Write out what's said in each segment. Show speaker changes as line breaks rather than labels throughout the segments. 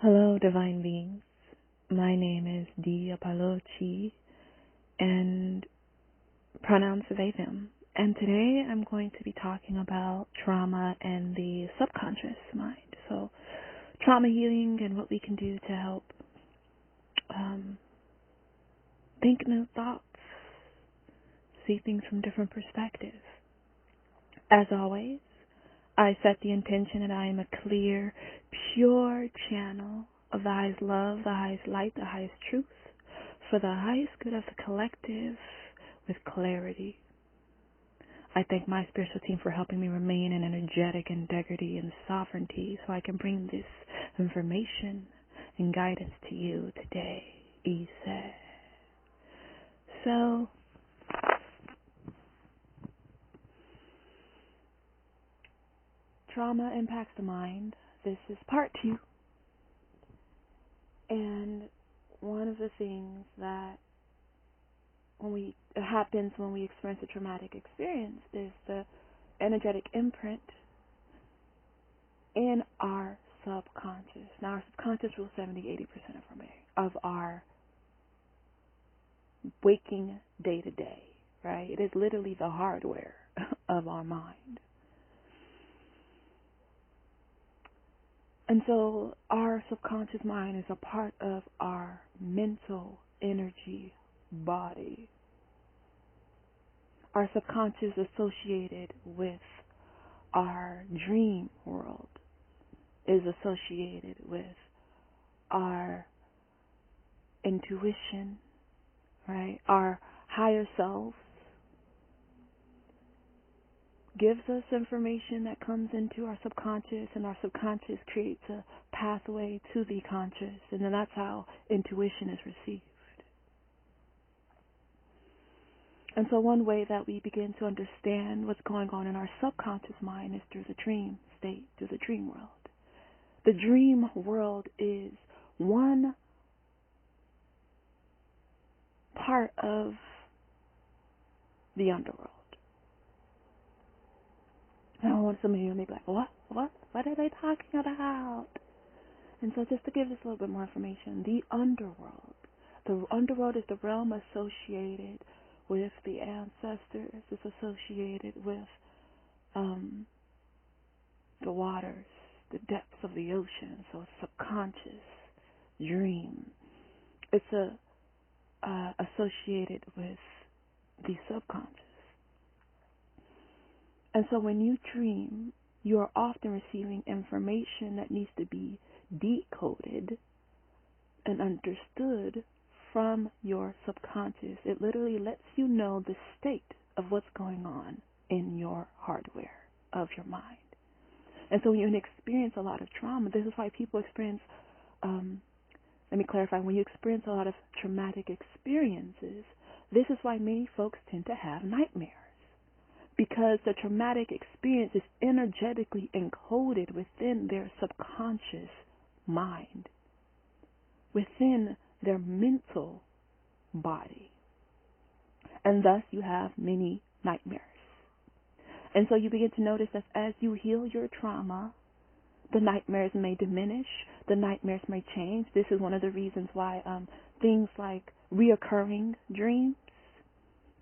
Hello, divine beings. My name is Di Apalochi, and pronouns they them. And today I'm going to be talking about trauma and the subconscious mind. So, trauma healing and what we can do to help think new thoughts, see things from different perspectives. As always, I set the intention that I am a clear, pure channel of the highest love, the highest light, the highest truth, for the highest good of the collective with clarity. I thank my spiritual team for helping me remain in energetic integrity and sovereignty so I can bring this information and guidance to you today, Ise. So, trauma impacts the mind. This is part 2. And one of the things that happens when we experience a traumatic experience is the energetic imprint in our subconscious. Now, our subconscious rules 70-80% of our waking day-to-day, right? It is literally the hardware of our mind. And so our subconscious mind is a part of our mental energy body. Our subconscious is associated with our dream world, is associated with our intuition, right? Our higher self gives us information that comes into our subconscious, and our subconscious creates a pathway to the conscious, and then that's how intuition is received. And so one way that we begin to understand what's going on in our subconscious mind is through the dream state, through the dream world. The dream world is one part of the underworld. Now, some of you may be like, what are they talking about? And so just to give this a little bit more information, the underworld is the realm associated with the ancestors. It's associated with the waters, the depths of the ocean. So it's subconscious, dream. It's associated with the subconscious. And so when you dream, you are often receiving information that needs to be decoded and understood from your subconscious. It literally lets you know the state of what's going on in your hardware of your mind. And so when you experience a lot of trauma, this is why people experience, let me clarify, when you experience a lot of traumatic experiences, this is why many folks tend to have nightmares. Because the traumatic experience is energetically encoded within their subconscious mind, within their mental body. And thus you have many nightmares. And so you begin to notice that as you heal your trauma, the nightmares may diminish, the nightmares may change. This is one of the reasons why things like reoccurring dreams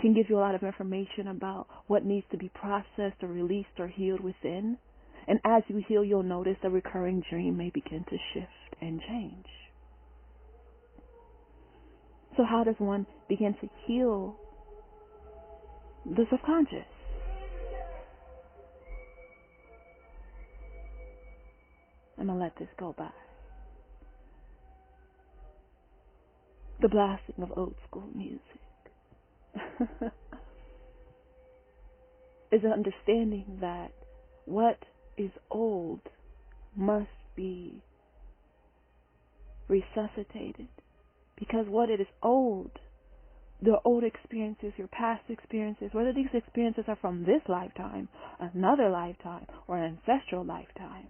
can give you a lot of information about what needs to be processed or released or healed within. And as you heal, you'll notice the recurring dream may begin to shift and change. So how does one begin to heal the subconscious? I'm going to let this go by. The blasting of old school music is an understanding that what is old must be resuscitated. Because what it is old, the old experiences, your past experiences, whether these experiences are from this lifetime, another lifetime, or an ancestral lifetime,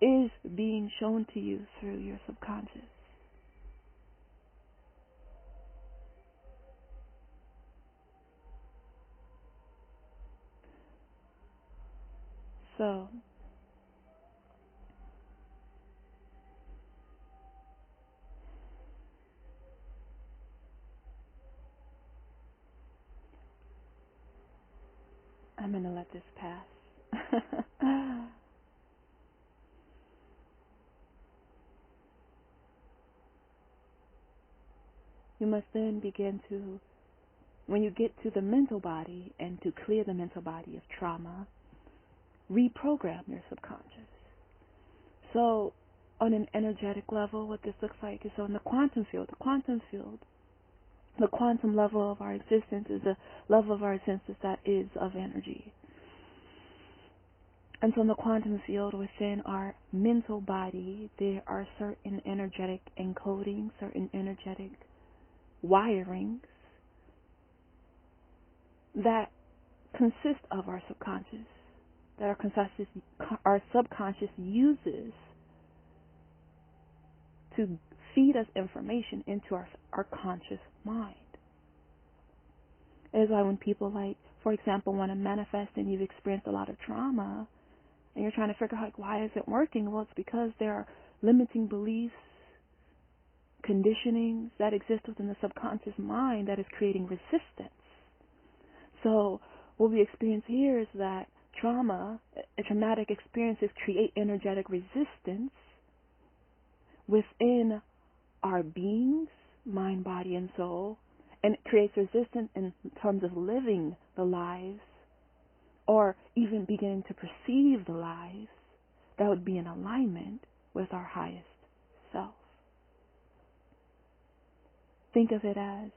is being shown to you through your subconscious. So, I'm going to let this pass. You must then begin to, when you get to the mental body and to clear the mental body of trauma, reprogram your subconscious. So on an energetic level, what this looks like is, so in the quantum field, the quantum level of our existence is a level of our existence that is of energy. And so in the quantum field, within our mental body, there are certain energetic encodings, certain energetic wirings that consist of our subconscious, that our subconscious uses to feed us information into our conscious mind. It is why when people, like, for example, want to manifest and you've experienced a lot of trauma and you're trying to figure out, like, why is it working? Well, it's because there are limiting beliefs, conditionings that exist within the subconscious mind that is creating resistance. So what we experience here is that traumatic experiences create energetic resistance within our beings, mind, body, and soul, and it creates resistance in terms of living the lives or even beginning to perceive the lives that would be in alignment with our highest self. Think of it as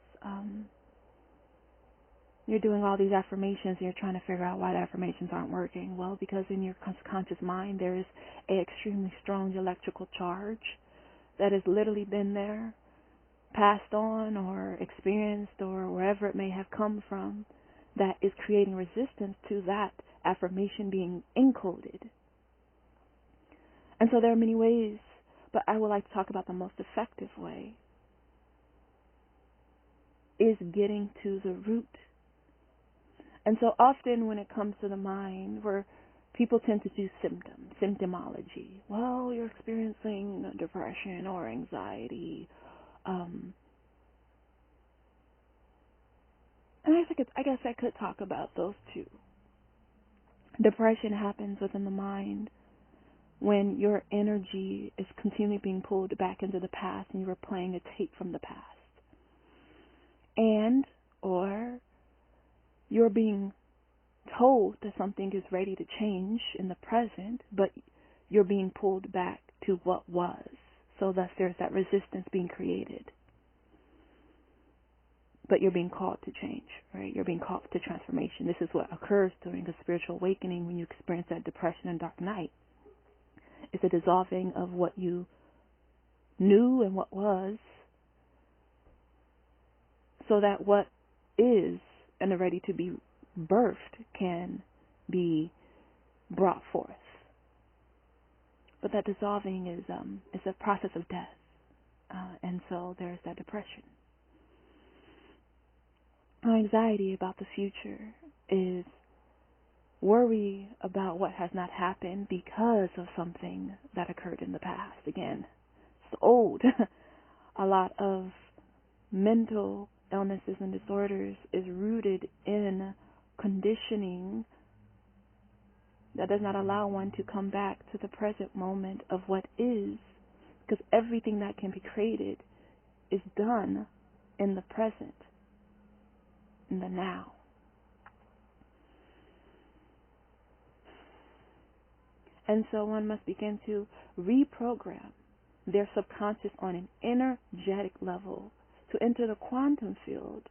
you're doing all these affirmations and you're trying to figure out why the affirmations aren't working. Well, because in your conscious mind there is an extremely strong electrical charge that has literally been there, passed on or experienced or wherever it may have come from, that is creating resistance to that affirmation being encoded. And so there are many ways, but I would like to talk about the most effective way is getting to the root. And so often when it comes to the mind, where people tend to do symptomology. Well, you're experiencing depression or anxiety. And I guess I could talk about those two. Depression happens within the mind when your energy is continually being pulled back into the past and you're playing a tape from the past. And or you're being told that something is ready to change in the present, but you're being pulled back to what was. So thus there's that resistance being created. But you're being called to change, right? You're being called to transformation. This is what occurs during a spiritual awakening when you experience that depression and dark night. It's a dissolving of what you knew and what was, so that what is and are ready to be birthed can be brought forth. But that dissolving is a process of death, and so there's that depression. Our anxiety about the future is worry about what has not happened because of something that occurred in the past. Again, it's old. A lot of mental illnesses and disorders is rooted in conditioning that does not allow one to come back to the present moment of what is, because everything that can be created is done in the present, in the now. And so one must begin to reprogram their subconscious on an energetic level to enter the quantum field,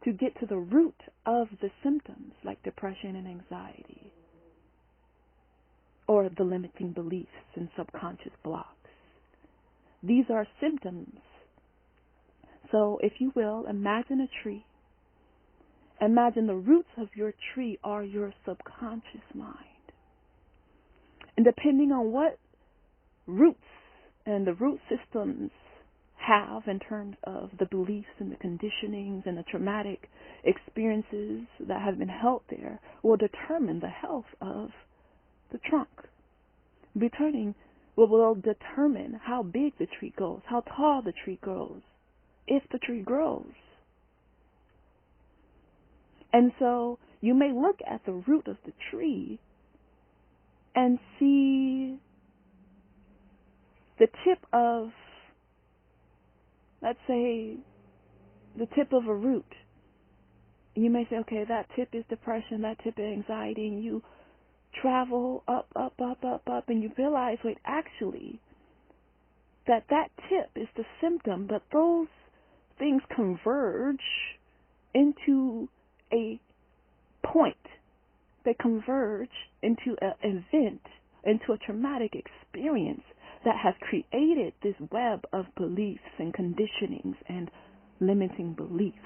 to get to the root of the symptoms like depression and anxiety, or the limiting beliefs and subconscious blocks. These are symptoms. So if you will, imagine a tree. Imagine the roots of your tree are your subconscious mind. And depending on what roots and the root systems have in terms of the beliefs and the conditionings and the traumatic experiences that have been held there, will determine the health of the trunk. Will determine how big the tree goes, how tall the tree grows, if the tree grows. And so you may look at the root of the tree and see the tip of, let's say, the tip of a root. You may say, okay, that tip is depression, that tip is anxiety, and you travel up, and you realize, wait, actually, that tip is the symptom, but those things converge into a point. They converge into an event, into a traumatic experience that has created this web of beliefs and conditionings and limiting beliefs.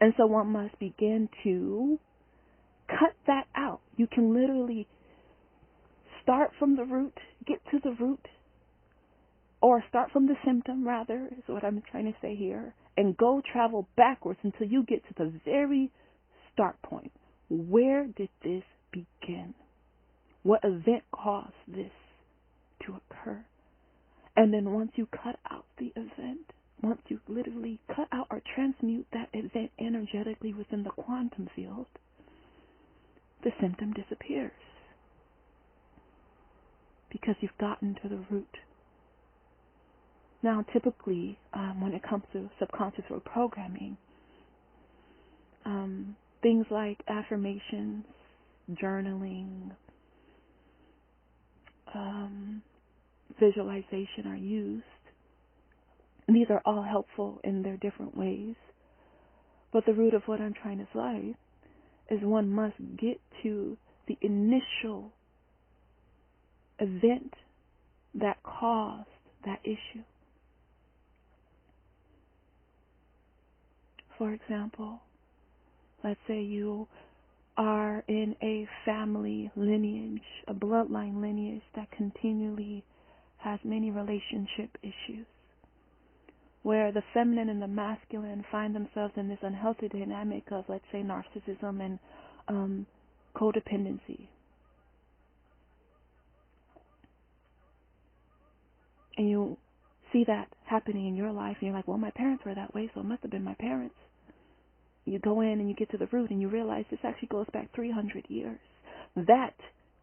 And so one must begin to cut that out. You can literally start from the root, get to the root, or start from the symptom, rather, is what I'm trying to say here, and go travel backwards until you get to the very start point. Where did this begin? What event caused this to occur? And then once you cut out the event, once you literally cut out or transmute that event energetically within the quantum field, the symptom disappears because you've gotten to the root. Now, typically, when it comes to subconscious reprogramming, things like affirmations, journaling, visualization are used. And these are all helpful in their different ways. But the root of what I'm trying to say is one must get to the initial event that caused that issue. For example, let's say you are in a family lineage, a bloodline lineage that continually has many relationship issues, where the feminine and the masculine find themselves in this unhealthy dynamic of, let's say, narcissism and codependency. And you see that happening in your life, and you're like, well, my parents were that way, so it must have been my parents. You go in and you get to the root and you realize this actually goes back 300 years. That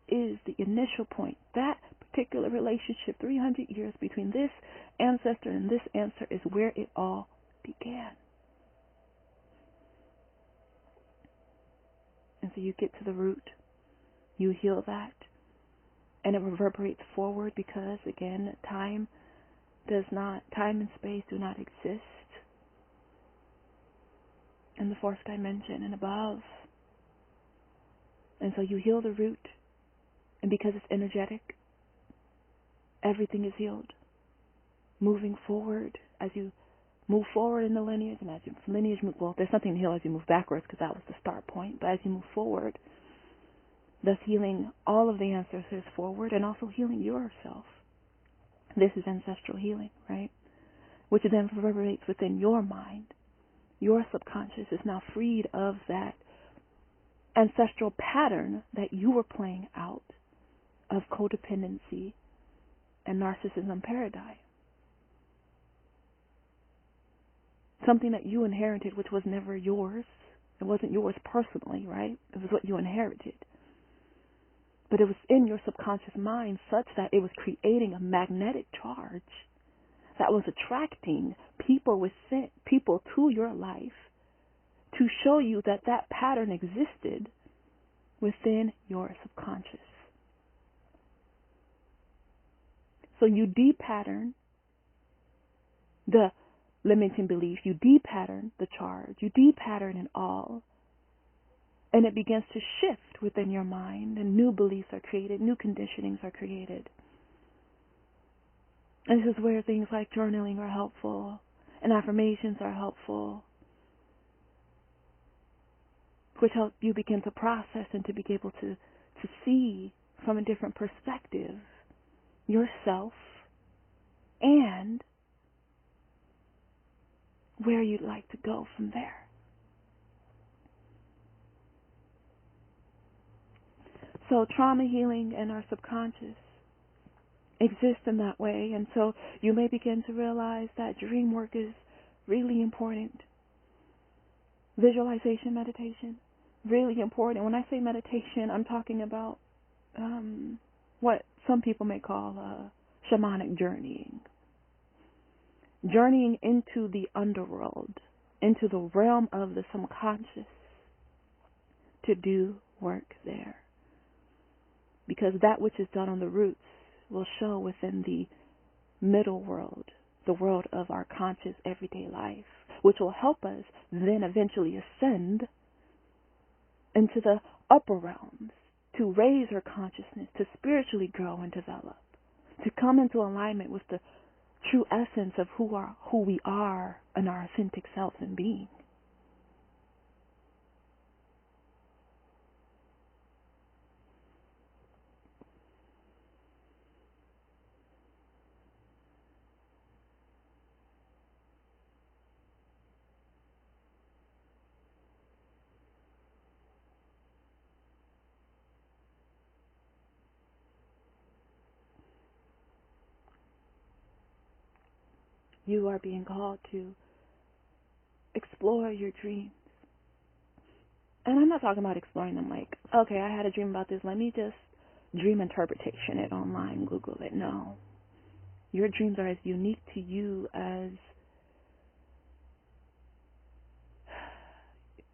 is the initial point. That particular relationship, 300 years between this ancestor and this ancestor, is where it all began. And so you get to the root, you heal that, and it reverberates forward because, again, time and space do not exist in the fourth dimension and above. And so you heal the root, and because it's energetic, everything is healed. Moving forward, as you move forward in the lineage, and as your lineage moves, well, there's nothing to heal as you move backwards because that was the start point, but as you move forward, thus healing all of the ancestors forward and also healing yourself. This is ancestral healing, right? Which then reverberates within your mind. Your subconscious is now freed of that ancestral pattern that you were playing out of codependency and narcissism paradigm. Something that you inherited, which was never yours. It wasn't yours personally, right? It was what you inherited. But it was in your subconscious mind such that it was creating a magnetic charge that was attracting people to your life to show you that that pattern existed within your subconscious. So you de-pattern the limiting belief, you de-pattern the charge, you de-pattern it all, and it begins to shift within your mind, and new beliefs are created, new conditionings are created. And this is where things like journaling are helpful, and affirmations are helpful, which help you begin to process and to be able to see from a different perspective yourself and where you'd like to go from there. So trauma healing and our subconscious exist in that way, and so you may begin to realize that dream work is really important. Visualization meditation, really important. When I say meditation, I'm talking about what some people may call shamanic journeying. Journeying into the underworld, into the realm of the subconscious to do work there. Because that which is done on the roots will show within the middle world, the world of our conscious everyday life, which will help us then eventually ascend into the upper realms to raise our consciousness, to spiritually grow and develop, to come into alignment with the true essence of who we are and our authentic self and being. You are being called to explore your dreams. And I'm not talking about exploring them like, okay, I had a dream about this, let me just dream interpretation it online, Google it. No. Your dreams are as unique to you as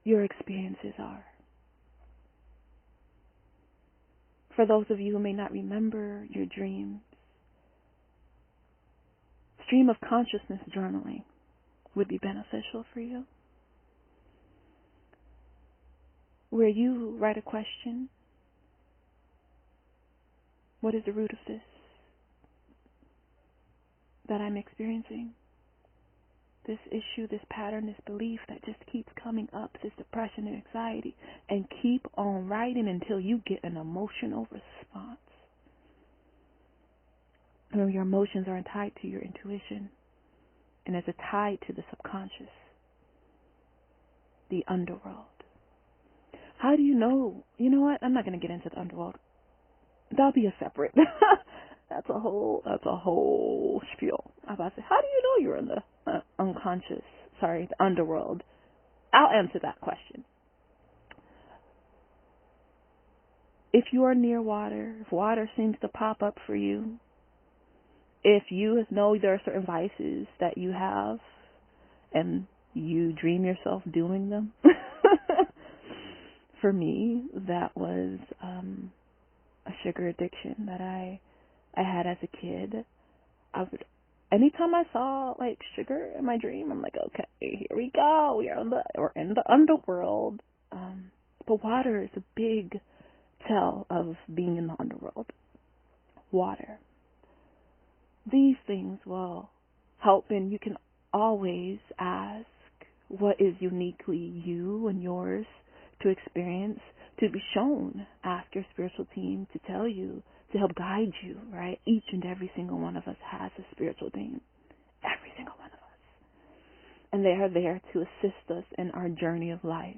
your experiences are. For those of you who may not remember your dreams, stream of consciousness journaling would be beneficial for you, where you write a question. What is the root of this that I'm experiencing? This issue, this pattern, this belief that just keeps coming up, this depression and anxiety, and keep on writing until you get an emotional response. And your emotions are tied to your intuition, and as a tied to the subconscious, the underworld. How do you know? You know what? I'm not going to get into the underworld. That'll be a separate. That's a whole spiel. I'm about to say, how do you know you're in the the underworld? I'll answer that question. If you are near water, if water seems to pop up for you, if you know there are certain vices that you have and you dream yourself doing them, for me, that was a sugar addiction that I had as a kid. Anytime I saw like sugar in my dream, I'm like, okay, here we go. We're in the underworld. But water is a big tell of being in the underworld. Water. These things will help, and you can always ask what is uniquely you and yours to experience, to be shown. Ask your spiritual team to tell you, to help guide you, right? Each and every single one of us has a spiritual team. Every single one of us. And they are there to assist us in our journey of life.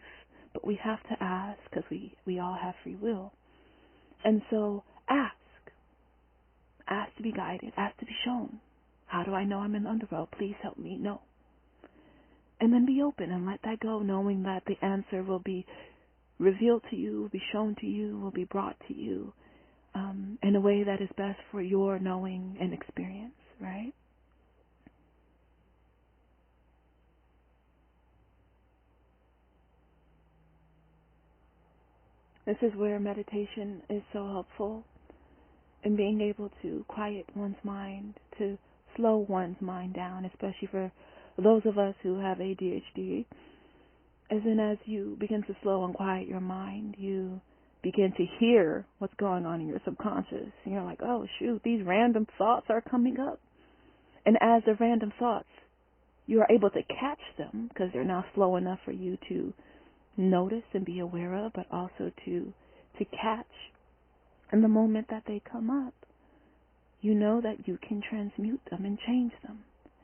But we have to ask, because we all have free will. And so ask. Ask to be guided. Ask to be shown. How do I know I'm in the underworld? Please help me. No. And then be open and let that go, knowing that the answer will be revealed to you, will be shown to you, will be brought to you in a way that is best for your knowing and experience, right? This is where meditation is so helpful in being able to quiet one's mind, to slow one's mind down, especially for those of us who have ADHD. As you begin to slow and quiet your mind, you begin to hear what's going on in your subconscious. And you're like, oh, shoot, these random thoughts are coming up. And as the random thoughts, you are able to catch them because they're now slow enough for you to notice and be aware of, but also to catch. And the moment that they come up, you know that you can transmute them and change them.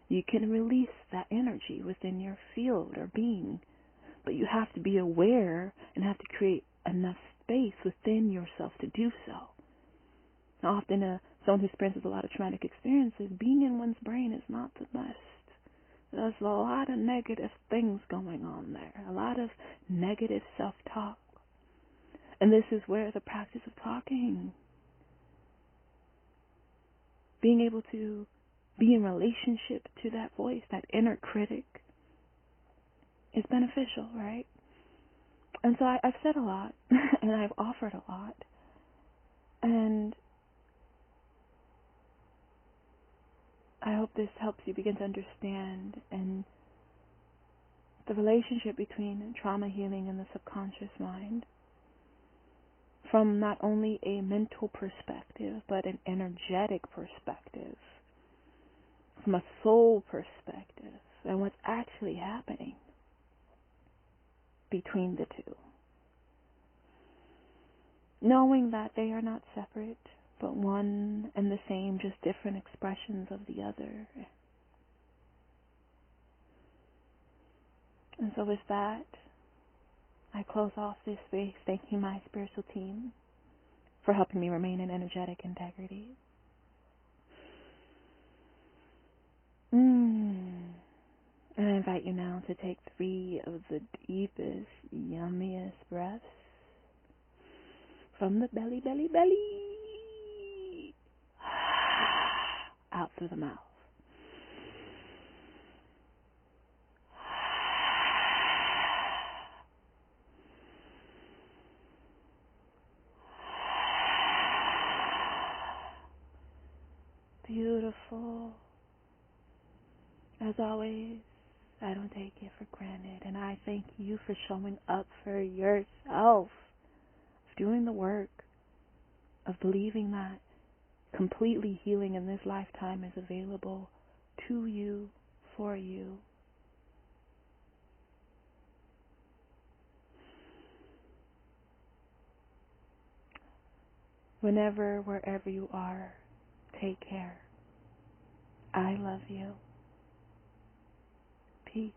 You can release that energy within your field or being. But you have to be aware and have to create enough space within yourself to do so. Now, often, someone who experiences a lot of traumatic experiences, being in one's brain is not the best. There's a lot of negative things going on there, a lot of negative self-talk, And this is where the practice of talking, being able to be in relationship to that voice, that inner critic, is beneficial, right? And so I've said a lot, and I've offered a lot. And I hope this helps you begin to understand and the relationship between trauma healing and the subconscious mind from not only a mental perspective, but an energetic perspective, from a soul perspective, and what's actually happening between the two. Knowing that they are not separate, but one and the same, just different expressions of the other. And so with that, I close off this space thanking my spiritual team for helping me remain in energetic integrity. And I invite you now to take 3 of the deepest, yummiest breaths from the belly, belly, belly, out through the mouth. Beautiful. As always, I don't take it for granted, and I thank you for showing up for yourself, doing the work of believing that completely healing in this lifetime is available to you, for you. Whenever, wherever you are, take care. I love you. Peace.